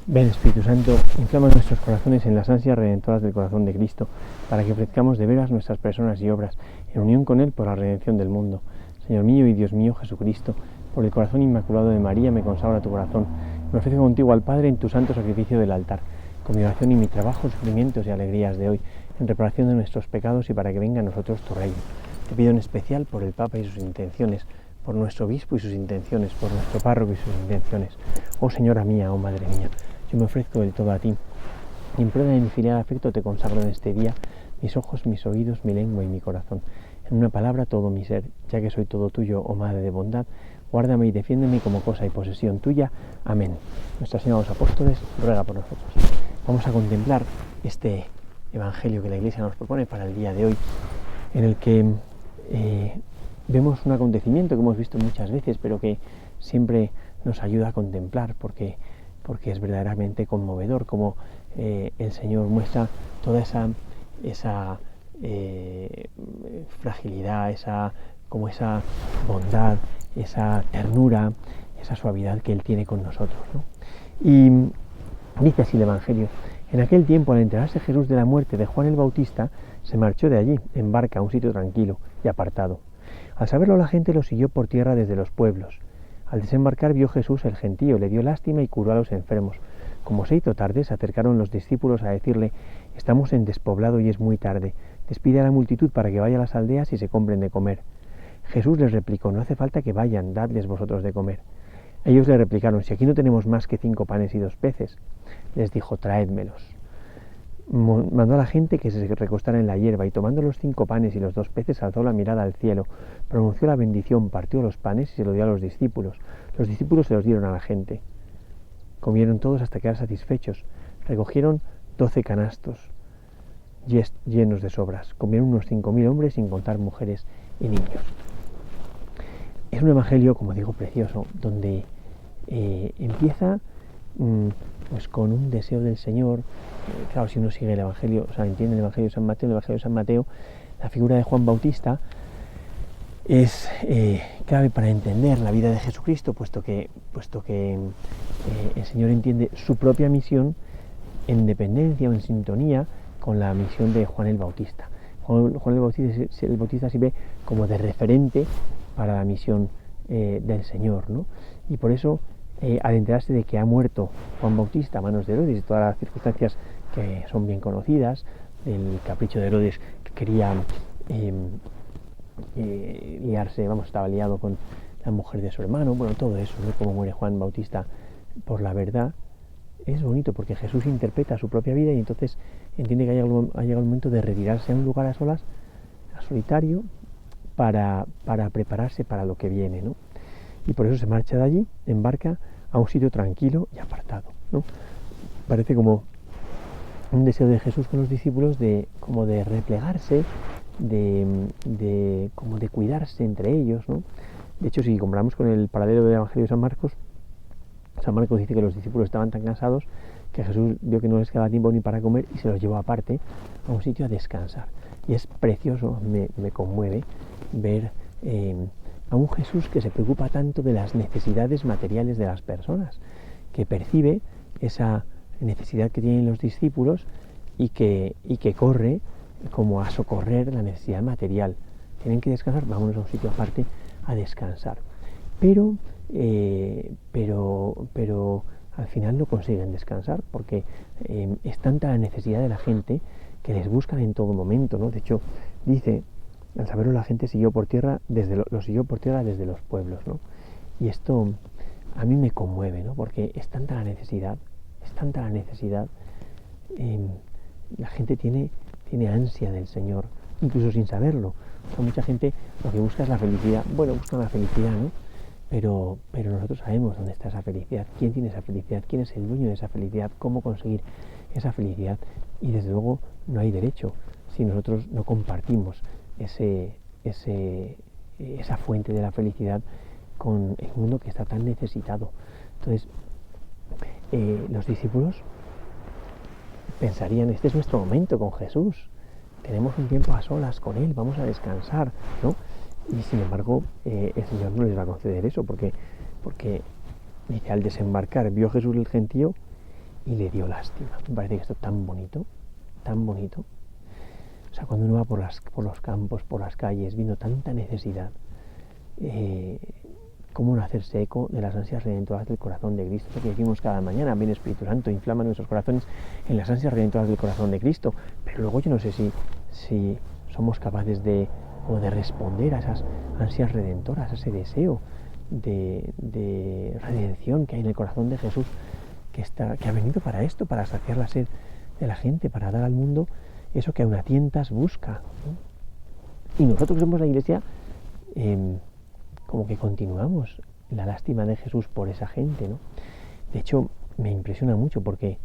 Ven, Espíritu Santo, inflama nuestros corazones en las ansias redentoras del corazón de Cristo, para que ofrezcamos de veras nuestras personas y obras, en unión con Él por la redención del mundo. Señor mío y Dios mío Jesucristo, por el corazón inmaculado de María me consagro a tu corazón, me ofrezco contigo al Padre en tu santo sacrificio del altar, con mi oración y mi trabajo, sufrimientos y alegrías de hoy, en reparación de nuestros pecados y para que venga a nosotros tu reino. Te pido en especial por el Papa y sus intenciones, por nuestro obispo y sus intenciones, por nuestro párroco y sus intenciones. Oh Señora mía, oh Madre mía, yo me ofrezco del todo a ti. En prueba de mi filial afecto te consagro en este día mis ojos, mis oídos, mi lengua y mi corazón. En una palabra, todo mi ser, ya que soy todo tuyo, oh Madre de bondad, guárdame y defiéndeme como cosa y posesión tuya. Amén. Nuestra Señora de los Apóstoles ruega por nosotros. Vamos a contemplar este Evangelio que la Iglesia nos propone para el día de hoy, en el que vemos un acontecimiento que hemos visto muchas veces, pero que siempre nos ayuda a contemplar, porque es verdaderamente conmovedor, como el Señor muestra toda esa fragilidad, esa bondad, esa ternura, esa suavidad que Él tiene con nosotros, ¿no? Y dice así el Evangelio: en aquel tiempo, al enterarse Jesús de la muerte de Juan el Bautista, se marchó de allí, en barca, a un sitio tranquilo y apartado. Al saberlo, la gente lo siguió por tierra desde los pueblos. Al desembarcar vio Jesús el gentío, le dio lástima y curó a los enfermos. Como se hizo tarde, se acercaron los discípulos a decirle: estamos en despoblado y es muy tarde. Despide a la multitud para que vaya a las aldeas y se compren de comer. Jesús les replicó: no hace falta que vayan, dadles vosotros de comer. Ellos le replicaron: si aquí no tenemos más que 5 panes y 2 peces. Les dijo: traédmelos. Mandó a la gente que se recostara en la hierba, y tomando los 5 panes y los 2 peces, alzó la mirada al cielo, pronunció la bendición, partió los panes y se lo dio a los discípulos. Los discípulos se los dieron a la gente. Comieron todos hasta quedar satisfechos. Recogieron 12 canastos llenos de sobras. Comieron unos 5.000 hombres, sin contar mujeres y niños. Es un evangelio, como digo, precioso, donde empieza pues con un deseo del Señor. Claro, si uno sigue el Evangelio, o sea, entiende el Evangelio de San Mateo, la figura de Juan Bautista es clave para entender la vida de Jesucristo, puesto que el Señor entiende su propia misión en dependencia o en sintonía con la misión de Juan el Bautista. Juan el Bautista sirve como de referente para la misión del Señor, ¿no? Y por eso, al enterarse de que ha muerto Juan Bautista a manos de Herodes, y todas las circunstancias que son bien conocidas, el capricho de Herodes, que quería liarse, estaba liado con la mujer de su hermano, bueno, todo eso, ¿no? Cómo muere Juan Bautista por la verdad. Es bonito porque Jesús interpreta su propia vida y entonces entiende que ha llegado el momento de retirarse a un lugar a solas, a solitario, para prepararse para lo que viene, ¿no? Y por eso se marcha de allí, embarca a un sitio tranquilo y apartado, ¿no? Parece como un deseo de Jesús con los discípulos como de replegarse, como de cuidarse entre ellos, ¿no? De hecho, si comparamos con el paralelo del Evangelio de San Marcos dice que los discípulos estaban tan cansados que Jesús vio que no les quedaba tiempo ni para comer y se los llevó aparte a un sitio a descansar. Y es precioso, me conmueve ver a un Jesús que se preocupa tanto de las necesidades materiales de las personas, que percibe esa necesidad que tienen los discípulos y que corre como a socorrer la necesidad material. Tienen que descansar, vámonos a un sitio aparte a descansar. Pero al final no consiguen descansar porque es tanta la necesidad de la gente que les buscan en todo momento, ¿no? De hecho, dice, al saberlo, la gente lo siguió por tierra desde los pueblos, ¿no? Y esto a mí me conmueve, ¿no? Porque es tanta la necesidad, la gente tiene ansia del Señor, incluso sin saberlo. O sea, mucha gente lo que busca es la felicidad. Bueno, buscan la felicidad, ¿no? Pero nosotros sabemos dónde está esa felicidad, quién tiene esa felicidad, quién es el dueño de esa felicidad, cómo conseguir esa felicidad. Y desde luego no hay derecho si nosotros no compartimos esa fuente de la felicidad con el mundo que está tan necesitado. Entonces, los discípulos pensarían: este es nuestro momento con Jesús, tenemos un tiempo a solas con Él, vamos a descansar, ¿no? Y sin embargo, el Señor no les va a conceder eso, porque dice: al desembarcar vio Jesús el gentío y le dio lástima. Me parece que esto es tan bonito, tan bonito. O sea, cuando uno va por los campos, por las calles, viendo tanta necesidad, cómo no hacerse eco de las ansias redentoras del corazón de Cristo. Lo que decimos cada mañana: ven Espíritu Santo, inflama nuestros corazones en las ansias redentoras del corazón de Cristo. Pero luego yo no sé si somos capaces de responder a esas ansias redentoras, a ese deseo de redención que hay en el corazón de Jesús, que ha venido para esto, para saciar la sed de la gente, para dar al mundo eso que aún a tientas busca, ¿no? Y nosotros que somos la Iglesia, como que continuamos la lástima de Jesús por esa gente, ¿no? De hecho, me impresiona mucho porque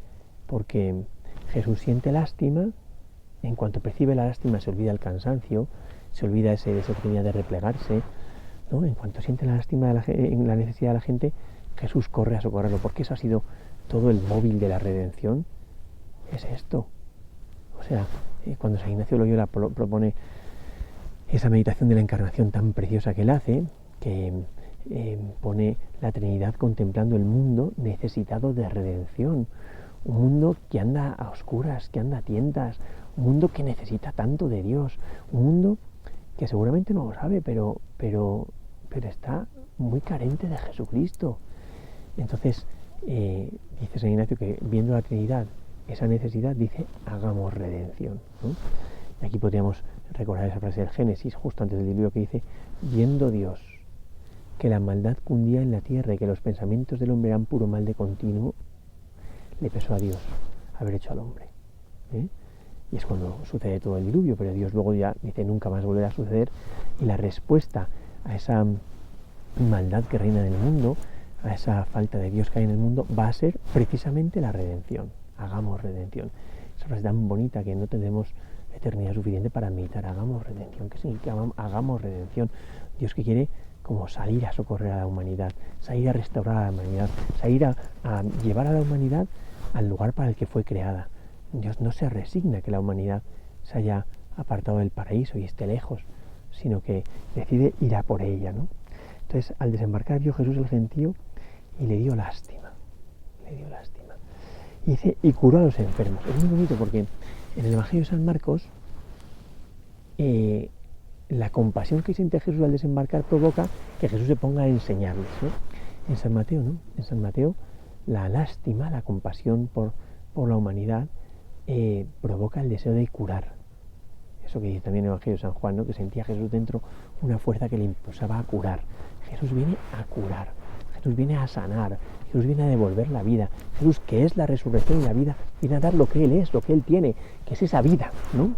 Jesús siente lástima. En cuanto percibe la lástima, se olvida el cansancio, se olvida esa oportunidad de replegarse, ¿no? En cuanto siente la lástima en la necesidad de la gente, Jesús corre a socorrerlo, porque eso ha sido todo el móvil de la redención. Es esto. O sea, cuando San Ignacio Loyola propone esa meditación de la encarnación tan preciosa que él hace, que pone la Trinidad contemplando el mundo necesitado de redención, un mundo que anda a oscuras, que anda a tientas, un mundo que necesita tanto de Dios, un mundo que seguramente no lo sabe, pero está muy carente de Jesucristo. Entonces, dice San Ignacio que viendo la Trinidad, esa necesidad, dice, hagamos redención, ¿no? Y aquí podríamos recordar esa frase del Génesis, justo antes del diluvio, que dice: viendo Dios que la maldad cundía en la tierra y que los pensamientos del hombre eran puro mal de continuo, le pesó a Dios haber hecho al hombre, ¿eh? Y es cuando sucede todo el diluvio, pero Dios luego ya dice: nunca más volverá a suceder. Y la respuesta a esa maldad que reina en el mundo, a esa falta de Dios que hay en el mundo, va a ser precisamente la redención. Hagamos redención. Esa frase tan bonita que no tendremos eternidad suficiente para meditar. Hagamos redención. ¿Qué significa hagamos redención? Dios que quiere como salir a socorrer a la humanidad, salir a restaurar a la humanidad, salir a llevar a la humanidad al lugar para el que fue creada. Dios no se resigna que la humanidad se haya apartado del paraíso y esté lejos, sino que decide ir a por ella, ¿no? Entonces, al desembarcar, vio Jesús el gentío y le dio lástima. Le dio lástima. Y dice, y curó a los enfermos. Es muy bonito porque en el Evangelio de San Marcos, la compasión que siente Jesús al desembarcar provoca que Jesús se ponga a enseñarles, ¿no? En San Mateo, ¿no? En San Mateo, la lástima, la compasión por la humanidad, provoca el deseo de curar. Eso que dice también el Evangelio de San Juan, ¿no? Que sentía Jesús dentro una fuerza que le impulsaba a curar. Jesús viene a curar, Jesús viene a sanar, Jesús viene a devolver la vida. Jesús, que es la resurrección y la vida, viene a dar lo que Él es, lo que Él tiene, que es esa vida, ¿no?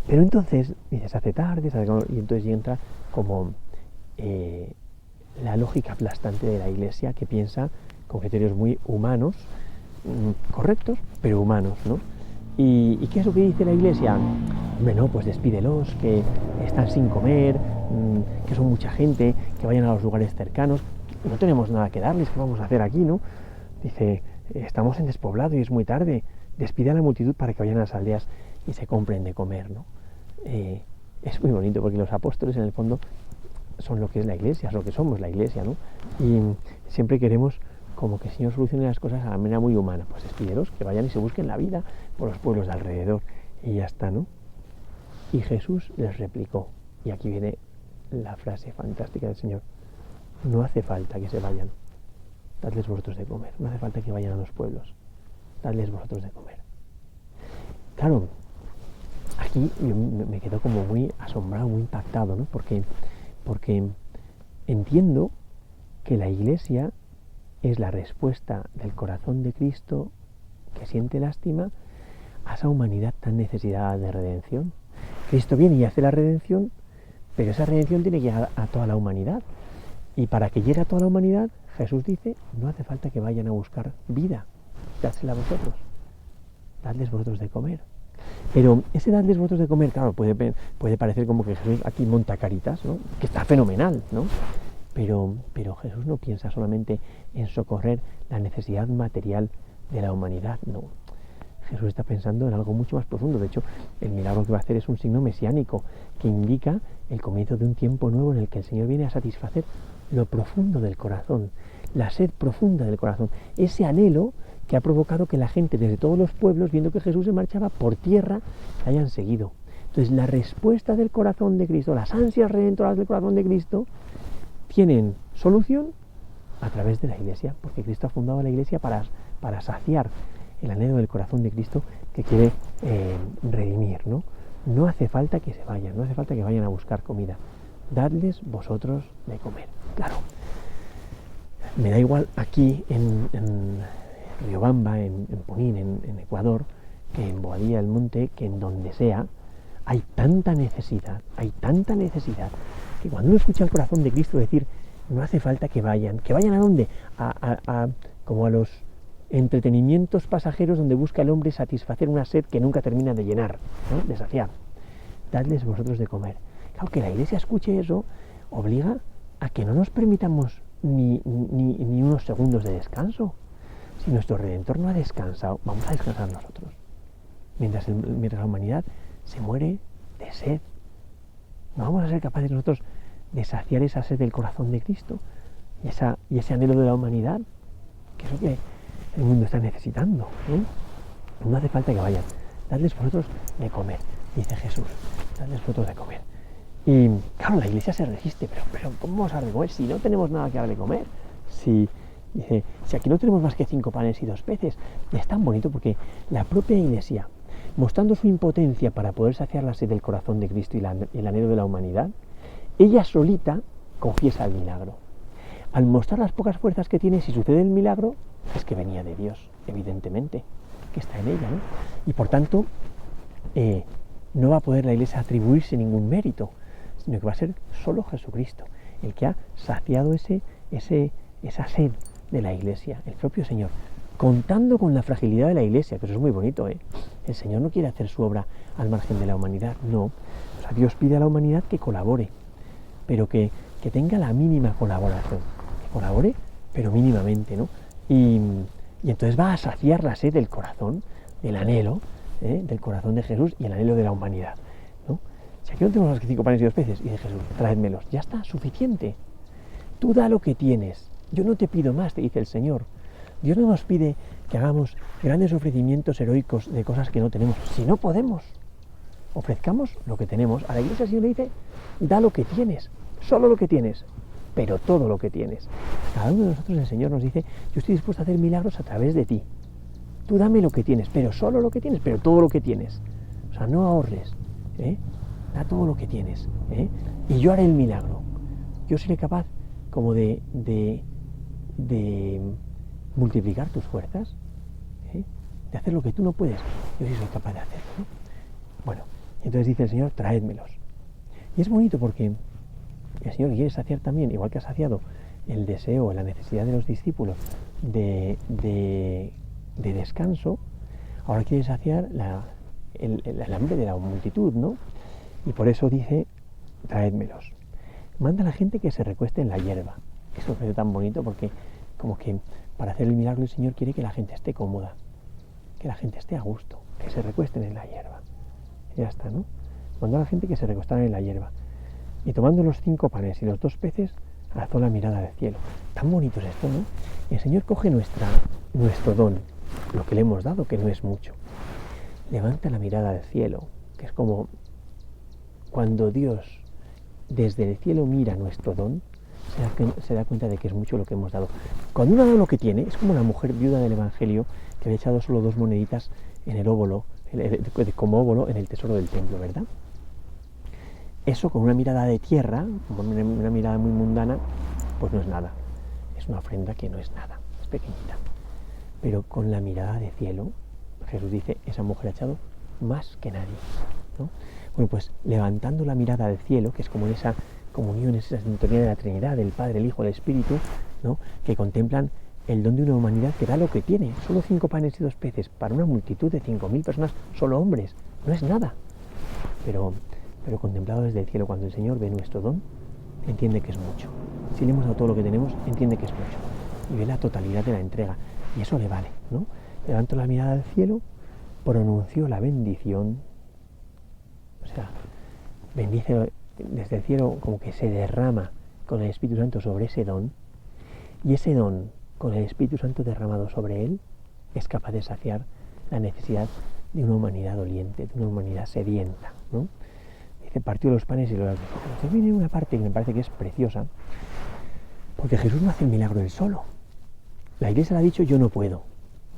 Pero entonces, dices, hace tarde, y entonces entra como la lógica aplastante de la Iglesia, que piensa con criterios muy humanos, correctos, pero humanos, ¿no? ¿Y qué es lo que dice la Iglesia? Hombre, no, pues despídelos, que están sin comer, que son mucha gente, que vayan a los lugares cercanos, no tenemos nada que darles, ¿qué vamos a hacer aquí, no? Dice, estamos en despoblado y es muy tarde, despide a la multitud para que vayan a las aldeas y se compren de comer, ¿no? Es muy bonito porque los apóstoles en el fondo son lo que es la Iglesia, es lo que somos la Iglesia, ¿no? Y siempre queremos como que el Señor solucione las cosas a la manera muy humana. Pues despídelos, que vayan y se busquen la vida por los pueblos de alrededor y ya está, ¿no? Y Jesús les replicó, y aquí viene la frase fantástica del Señor: no hace falta que se vayan, dadles vosotros de comer. No hace falta que vayan a los pueblos, dadles vosotros de comer. Claro, aquí yo me quedo como muy asombrado, muy impactado, ¿no? Porque entiendo que la Iglesia es la respuesta del corazón de Cristo, que siente lástima a esa humanidad tan necesitada de redención. Cristo viene y hace la redención, pero esa redención tiene que llegar a toda la humanidad. Y para que llegue a toda la humanidad, Jesús dice, no hace falta que vayan a buscar vida, dádsela a vosotros, dadles vosotros de comer. Pero ese dadles vosotros de comer, claro, puede parecer como que Jesús aquí monta caritas, ¿no? Que está fenomenal, ¿no? Pero Jesús no piensa solamente en socorrer la necesidad material de la humanidad, no. Jesús está pensando en algo mucho más profundo. De hecho, el milagro que va a hacer es un signo mesiánico que indica el comienzo de un tiempo nuevo en el que el Señor viene a satisfacer lo profundo del corazón, la sed profunda del corazón, ese anhelo que ha provocado que la gente desde todos los pueblos, viendo que Jesús se marchaba por tierra, le hayan seguido. Entonces la respuesta del corazón de Cristo, las ansias redentoras del corazón de Cristo, tienen solución a través de la Iglesia, porque Cristo ha fundado la Iglesia para saciar el anhelo del corazón de Cristo que quiere redimir, ¿no? No hace falta que se vayan, no hace falta que vayan a buscar comida. Dadles vosotros de comer. Claro, me da igual aquí en Riobamba, en Punín, en Ecuador, que en Boadilla del Monte, que en donde sea, hay tanta necesidad, que cuando uno escucha el corazón de Cristo decir, no hace falta que vayan ¿a dónde? Como a los entretenimientos pasajeros donde busca el hombre satisfacer una sed que nunca termina de llenar, ¿no? De saciar. Dadles vosotros de comer. Claro, que la Iglesia escuche eso obliga a que no nos permitamos ni unos segundos de descanso. Si nuestro Redentor no ha descansado, vamos a descansar nosotros. Mientras la humanidad se muere de sed, no vamos a ser capaces nosotros de saciar esa sed del corazón de Cristo y ese anhelo de la humanidad, que es lo que el mundo está necesitando, ¿eh? No hace falta que vayan. Dadles vosotros de comer, dice Jesús. Dadles vosotros de comer. Y claro, la Iglesia se resiste, pero ¿cómo vamos a dar de comer si no tenemos nada que dar de comer? Si aquí no tenemos más que 5 panes y 2 peces. Y es tan bonito porque la propia Iglesia, mostrando su impotencia para poder saciar la sed del corazón de Cristo y el anhelo de la humanidad, ella solita confiesa el milagro. Al mostrar las pocas fuerzas que tiene, si sucede el milagro, es que venía de Dios, evidentemente, que está en ella, ¿no? Y por tanto, no va a poder la Iglesia atribuirse ningún mérito, sino que va a ser solo Jesucristo, el que ha saciado esa sed de la Iglesia, el propio Señor, contando con la fragilidad de la Iglesia, que eso es muy bonito, ¿eh? El Señor no quiere hacer su obra al margen de la humanidad, no. O sea, Dios pide a la humanidad que colabore, pero que tenga la mínima colaboración, que colabore, pero mínimamente, ¿no? Y entonces va a saciar la sed del corazón, del anhelo, del corazón de Jesús y el anhelo de la humanidad, ¿no? Si aquí no tenemos más que 5 panes y 2 peces, y de Jesús, traédmelos, ya está, suficiente. Tú da lo que tienes, yo no te pido más, te dice el Señor. Dios no nos pide que hagamos grandes ofrecimientos heroicos de cosas que no tenemos. Si no podemos, ofrezcamos lo que tenemos. A la Iglesia el Señor le dice, da lo que tienes, solo lo que tienes, pero todo lo que tienes. Cada uno de nosotros el Señor nos dice, yo estoy dispuesto a hacer milagros a través de ti. Tú dame lo que tienes, pero solo lo que tienes, pero todo lo que tienes. O sea, no ahorres, da todo lo que tienes, y yo haré el milagro. Yo seré capaz como de multiplicar tus fuerzas, de hacer lo que tú no puedes. Yo sí soy capaz de hacerlo, ¿no? Bueno, entonces dice el Señor, traédmelos. Y es bonito porque el Señor quiere saciar también, igual que ha saciado el deseo, la necesidad de los discípulos de descanso, ahora quiere saciar el hambre de la multitud, ¿no? Y por eso dice, traédmelos. Manda a la gente que se recueste en la hierba. Eso es tan bonito porque como que para hacer el milagro el Señor quiere que la gente esté cómoda, que la gente esté a gusto, que se recuesten en la hierba. Y ya está, ¿no? Mandó a la gente que se recostara en la hierba. Y tomando los 5 panes y los 2 peces, alzó la mirada al cielo. Tan bonito es esto, ¿no? Y el Señor coge nuestro don, lo que le hemos dado, que no es mucho. Levanta la mirada al cielo, que es como cuando Dios desde el cielo mira nuestro don, se da cuenta de que es mucho lo que hemos dado. Cuando uno da lo que tiene, es como la mujer viuda del Evangelio que había echado solo 2 moneditas en el óvulo, como óvulo en el tesoro del templo, ¿verdad? Eso con una mirada de tierra, una mirada muy mundana, pues no es nada. Es una ofrenda que no es nada, es pequeñita. Pero con la mirada de cielo, Jesús dice, esa mujer ha echado más que nadie, ¿no? Bueno, pues levantando la mirada al cielo, que es como esa comunión, esa sintonía de la Trinidad, del Padre, el Hijo, el Espíritu, ¿no? Que contemplan el don de una humanidad que da lo que tiene. Solo 5 panes y 2 peces para una multitud de 5.000 personas, solo hombres. No es nada. Pero contemplado desde el cielo, cuando el Señor ve nuestro don, entiende que es mucho. Si le hemos dado todo lo que tenemos, entiende que es mucho. Y ve la totalidad de la entrega. Y eso le vale, ¿no? Levanto la mirada al cielo, pronunció la bendición. O sea, bendice desde el cielo, como que se derrama con el Espíritu Santo sobre ese don, y ese don, con el Espíritu Santo derramado sobre él, es capaz de saciar la necesidad de una humanidad doliente, de una humanidad sedienta, ¿no? Dice, partió los panes y los benefició. Entonces viene una parte que me parece que es preciosa, porque Jesús no hace el milagro él solo. La Iglesia le ha dicho, yo no puedo.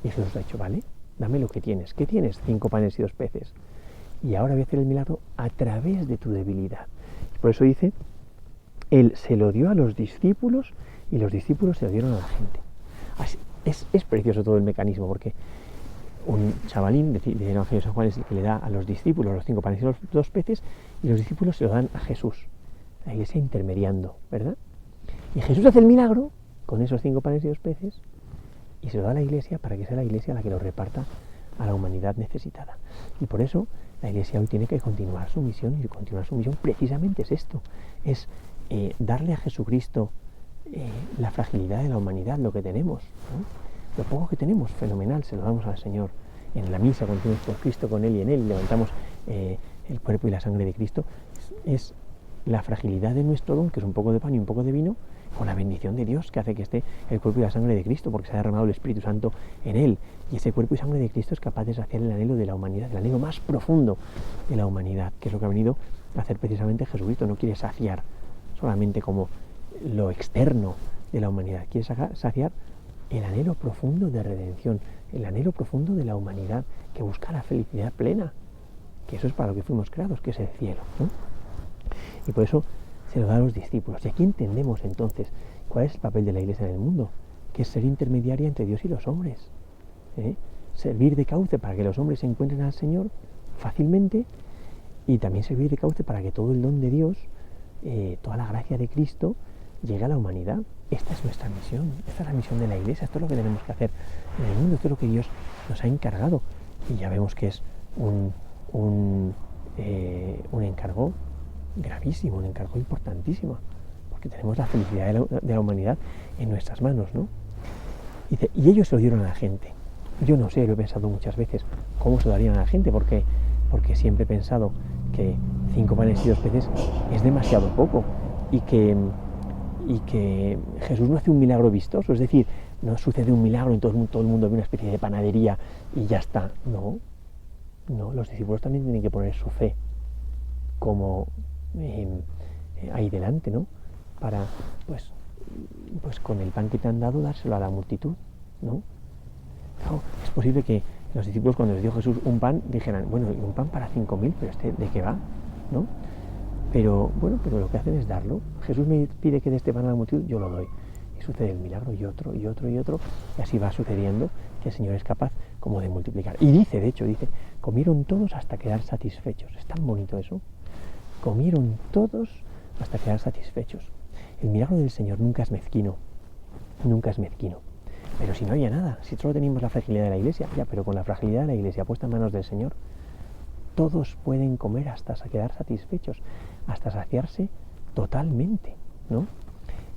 Y Jesús le ha dicho, vale, dame lo que tienes. ¿Qué tienes? 5 panes y 2 peces. Y ahora voy a hacer el milagro a través de tu debilidad. Por eso dice, él se lo dio a los discípulos y los discípulos se lo dieron a la gente. Así, es precioso todo el mecanismo, porque un chavalín del Evangelio de San Juan es el que le da a los discípulos los 5 panes y los 2 peces, y los discípulos se lo dan a Jesús, la Iglesia intermediando, ¿verdad? Y Jesús hace el milagro con esos 5 panes y 2 peces y se lo da a la Iglesia para que sea la Iglesia la que lo reparta a la humanidad necesitada. Y por eso la Iglesia hoy tiene que continuar su misión, y continuar su misión precisamente es esto, es darle a Jesucristo la fragilidad de la humanidad, lo que tenemos, ¿no? Lo poco que tenemos, fenomenal, se lo damos al Señor. En la misa, cuando estamos por Cristo, con Él y en Él, levantamos el cuerpo y la sangre de Cristo, es la fragilidad de nuestro don, que es un poco de pan y un poco de vino, con la bendición de Dios que hace que esté el cuerpo y la sangre de Cristo, porque se ha derramado el Espíritu Santo en Él. Y ese cuerpo y sangre de Cristo es capaz de saciar el anhelo de la humanidad, el anhelo más profundo de la humanidad, que es lo que ha venido a hacer precisamente Jesucristo. No quiere saciar solamente como lo externo de la humanidad, quiere saciar el anhelo profundo de redención, el anhelo profundo de la humanidad, que busca la felicidad plena, que eso es para lo que fuimos creados, que es el cielo, ¿no? Y por eso se lo da a los discípulos. Y aquí entendemos entonces cuál es el papel de la Iglesia en el mundo, que es ser intermediaria entre Dios y los hombres, servir de cauce para que los hombres se encuentren al Señor fácilmente, y también servir de cauce para que todo el don de Dios, toda la gracia de Cristo, llegue a la humanidad. Esta es nuestra misión, esta es la misión de la Iglesia, esto es lo que tenemos que hacer en el mundo, esto es lo que Dios nos ha encargado. Y ya vemos que es un encargo gravísimo, un encargo importantísimo, porque tenemos la felicidad de la humanidad en nuestras manos, ¿no? Dice, y ellos se lo dieron a la gente. Yo no sé, lo he pensado muchas veces, cómo se lo darían a la gente, porque siempre he pensado que 5 panes y 2 peces es demasiado poco, y que Jesús no hace un milagro vistoso, es decir, no sucede un milagro, entonces todo el mundo ve una especie de panadería y ya está. No, los discípulos también tienen que poner su fe como ahí delante, ¿no? Para, pues con el pan que te han dado, dárselo a la multitud, ¿no? Claro, es posible que los discípulos, cuando les dio Jesús un pan, dijeran, bueno, un pan para 5.000, pero ¿de qué va? ¿No? Pero lo que hacen es darlo. Jesús me pide que dé este pan a la multitud, yo lo doy. Y sucede el milagro, y otro, y otro, y otro, y así va sucediendo, que el Señor es capaz como de multiplicar. Y dice, comieron todos hasta quedar satisfechos. Es tan bonito eso. Comieron todos hasta quedar satisfechos. El milagro del Señor nunca es mezquino, nunca es mezquino. Pero si no había nada, si solo teníamos la fragilidad de la Iglesia, ya, pero con la fragilidad de la Iglesia puesta en manos del Señor, todos pueden comer hasta quedar satisfechos, hasta saciarse totalmente, ¿no?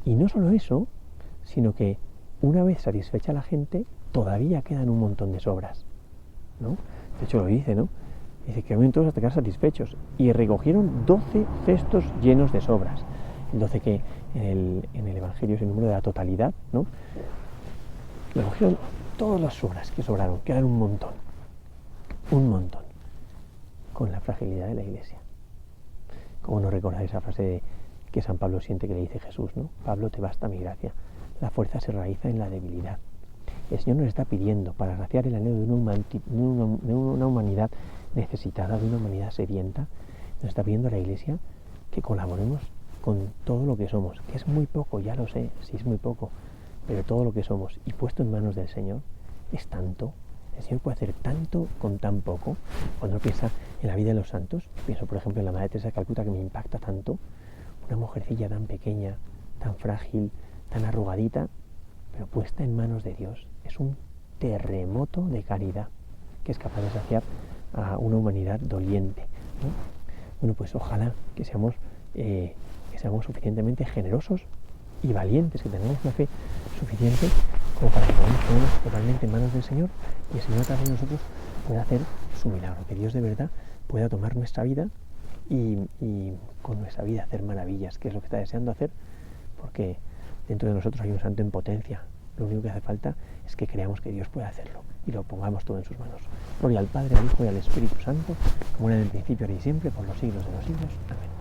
Y no solo eso, sino que una vez satisfecha la gente, todavía quedan un montón de sobras, ¿no? De hecho lo dice, ¿no? Dice que comieron todos hasta quedar satisfechos, y recogieron 12 cestos llenos de sobras. El 12 que en el Evangelio es el número de la totalidad, ¿no? Recogieron todas las sobras que sobraron, quedan un montón, con la fragilidad de la Iglesia. ¿Cómo no recordar esa frase que San Pablo siente que le dice Jesús, ¿no? Pablo, te basta mi gracia, la fuerza se realiza en la debilidad. El Señor nos está pidiendo, para saciar el anhelo de una humanidad necesitada, de una humanidad sedienta, nos está pidiendo a la Iglesia que colaboremos con todo lo que somos, que es muy poco, ya lo sé, sí es muy poco, pero todo lo que somos y puesto en manos del Señor es tanto. El Señor puede hacer tanto con tan poco. Cuando uno piensa en la vida de los santos, pienso por ejemplo en la Madre Teresa de Calcuta, que me impacta tanto, una mujercilla tan pequeña, tan frágil, tan arrugadita, pero puesta en manos de Dios, es un terremoto de caridad que es capaz de saciar a una humanidad doliente, ¿no? Bueno, pues ojalá que seamos suficientemente generosos y valientes, que tengamos una fe suficiente como para que podamos ponernos totalmente en manos del Señor, y el Señor a través de nosotros pueda hacer su milagro, que Dios de verdad pueda tomar nuestra vida y con nuestra vida hacer maravillas, que es lo que está deseando hacer, porque dentro de nosotros hay un santo en potencia. Lo único que hace falta es que creamos que Dios puede hacerlo. y lo pongamos todo en sus manos. Gloria al Padre, al Hijo y al Espíritu Santo, como era en el principio, ahora y siempre, por los siglos de los siglos. Amén.